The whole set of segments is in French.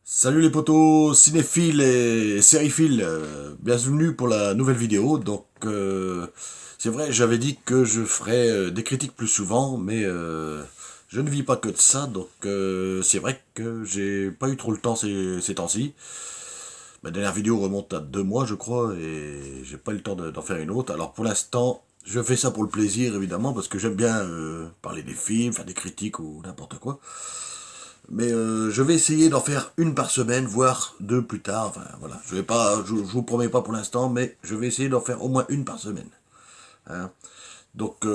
Salut les potos, cinéphiles et sériphiles, bienvenue pour la nouvelle vidéo. C'est vrai, j'avais dit que je ferais des critiques plus souvent, mais je ne vis pas que de ça, c'est vrai que j'ai pas eu trop le temps ces temps-ci. Ma dernière vidéo remonte à 2 mois, je crois, et j'ai pas eu le temps d'en faire une autre. Alors pour l'instant, je fais ça pour le plaisir, évidemment, parce que j'aime bien parler des films, faire des critiques ou n'importe quoi. Mais je vais essayer d'en faire une par semaine, voire deux plus tard. Enfin voilà, je vais pas, je vous promets pas pour l'instant, mais je vais essayer d'en faire au moins une par semaine. Hein. Donc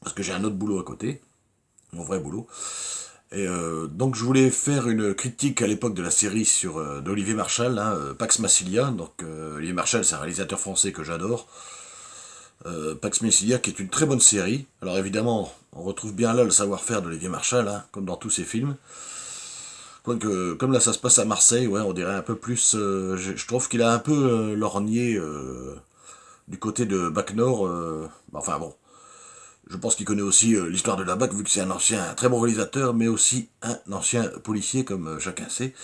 parce que j'ai un autre boulot à côté, mon vrai boulot. Et donc je voulais faire une critique à l'époque de la série sur d'Olivier Marchal, hein, Pax Massilia. Olivier Marchal, c'est un réalisateur français que j'adore. Pax Massilia, qui est une très bonne série. Alors évidemment, on retrouve bien là le savoir-faire d'Olivier Marchal, hein, comme dans tous ses films. Quoique, comme là ça se passe à Marseille, ouais, on dirait un peu plus. Je trouve qu'il a un peu lorgné du côté de Bac Nord. Enfin bon, je pense qu'il connaît aussi l'histoire de la BAC, vu que c'est un très bon réalisateur, mais aussi un ancien policier, comme chacun sait.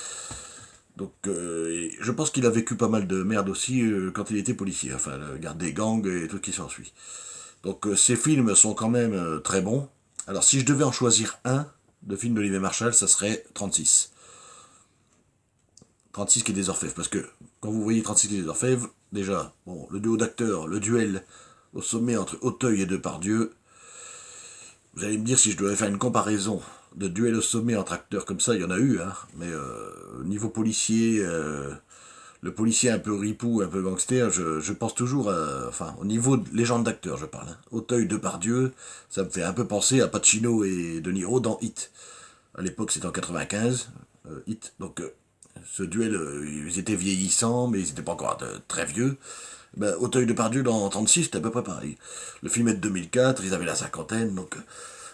Et je pense qu'il a vécu pas mal de merde aussi quand il était policier, enfin, la garde des gangs et tout ce qui s'ensuit. Ces films sont quand même très bons. Alors, si je devais en choisir un de film d'Olivier Marchal, ça serait 36. 36 qui est des Orfèvres, parce que quand vous voyez 36 qui est des Orfèvres, déjà, bon, le duo d'acteurs, le duel au sommet entre Auteuil et Depardieu, vous allez me dire si je devais faire une comparaison de duel au sommet entre acteurs comme ça, il y en a eu, hein, mais au niveau policier, le policier un peu ripou, un peu gangster, je pense toujours, enfin, au niveau de légende d'acteurs, je parle, hein. Auteuil, Depardieu, ça me fait un peu penser à Pacino et De Niro dans Hit. À l'époque, c'était en 95, Hit, ce duel, ils étaient vieillissants, mais ils n'étaient pas encore très vieux. Ben, Auteuil de Pardieu dans 36, c'était à peu près pareil. Le film est de 2004, ils avaient la cinquantaine,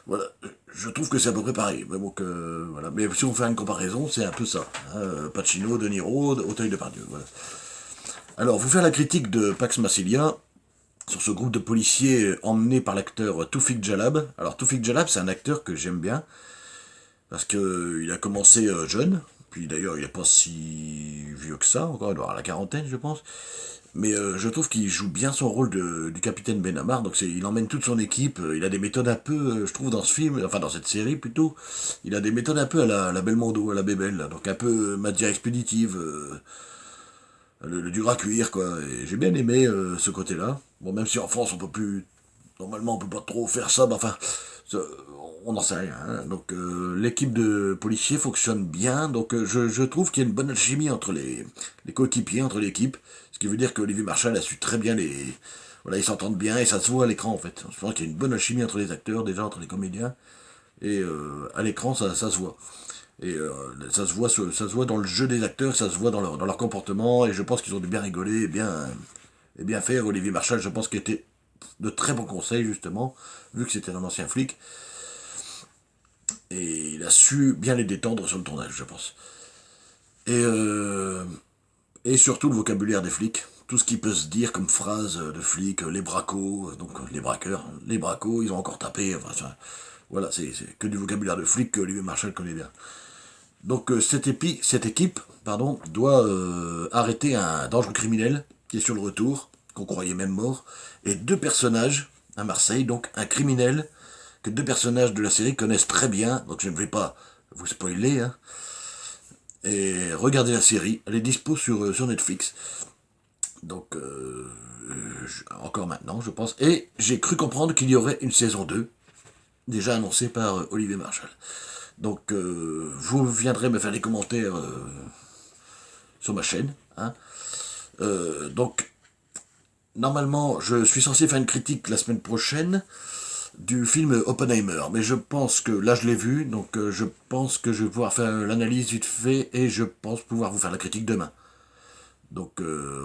voilà. Je trouve que c'est à peu près pareil. Voilà. Mais si on fait une comparaison, c'est un peu ça. Hein. Pacino, De Niro, Auteuil de Pardieu. Voilà. Alors, vous faire la critique de Pax Massilia sur ce groupe de policiers emmené par l'acteur Toufik Jalab. Alors, Toufik Jalab, c'est un acteur que j'aime bien parce qu'il a commencé jeune, puis d'ailleurs il n'est pas si vieux que ça, encore il doit avoir la quarantaine je pense, mais je trouve qu'il joue bien son rôle du capitaine Benamar, il emmène toute son équipe, il a des méthodes un peu, je trouve dans ce film, enfin dans cette série plutôt, il a des méthodes un peu à la Belmondo, à la Bébel, donc un peu matière expéditive, le dur à cuire quoi, et j'ai bien aimé ce côté-là, bon même si en France on peut plus, normalement on peut pas trop faire ça, mais enfin, ça, on n'en sait rien. Hein. L'équipe de policiers fonctionne bien. Je trouve qu'il y a une bonne alchimie entre les coéquipiers, entre l'équipe. Ce qui veut dire que Olivier Marchal a su très bien les. Voilà, ils s'entendent bien et ça se voit à l'écran en fait. Je pense qu'il y a une bonne alchimie entre les acteurs, déjà entre les comédiens. Et à l'écran, ça se voit. Et ça se voit dans le jeu des acteurs, ça se voit dans leur comportement. Et je pense qu'ils ont dû bien rigoler et bien faire. Olivier Marchal, je pense qu'il était de très bons conseils justement, vu que c'était un ancien flic. Et il a su bien les détendre sur le tournage, je pense. Et, euh, et surtout le vocabulaire des flics. Tout ce qui peut se dire comme phrase de flics, les bracos, les braqueurs, les bracos, ils ont encore tapé. Voilà, c'est que du vocabulaire de flic que Olivier Marshall connaît bien. Cette équipe doit arrêter un dangereux criminel qui est sur le retour, qu'on croyait même mort, et deux personnages à Marseille, donc un criminel que deux personnages de la série connaissent très bien, donc je ne vais pas vous spoiler, hein. Et regardez la série, elle est dispo sur Netflix, donc encore maintenant je pense, et j'ai cru comprendre qu'il y aurait une saison 2 déjà annoncée par Olivier Marshall. Vous viendrez me faire des commentaires sur ma chaîne, hein. Euh, donc normalement je suis censé faire une critique la semaine prochaine, du film Oppenheimer. Mais je pense que là je l'ai vu, je pense que je vais pouvoir faire l'analyse vite fait et je pense pouvoir vous faire la critique demain.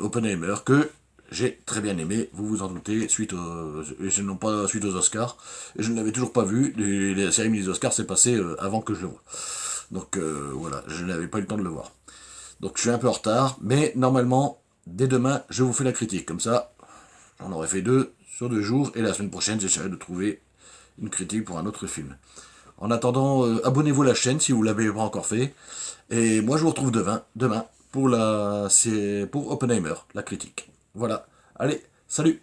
Oppenheimer que j'ai très bien aimé, vous vous en doutez, non pas suite aux Oscars, et je ne l'avais toujours pas vu, la cérémonie des Oscars s'est passée avant que je le voie. Voilà, je n'avais pas eu le temps de le voir. Donc je suis un peu en retard, mais normalement, dès demain, je vous fais la critique. Comme ça, j'en aurai fait deux sur 2 jours, et la semaine prochaine, j'essaierai de trouver une critique pour un autre film. En attendant, abonnez-vous à la chaîne si vous ne l'avez pas encore fait. Et moi, je vous retrouve demain pour pour Oppenheimer, la critique. Voilà. Allez, salut!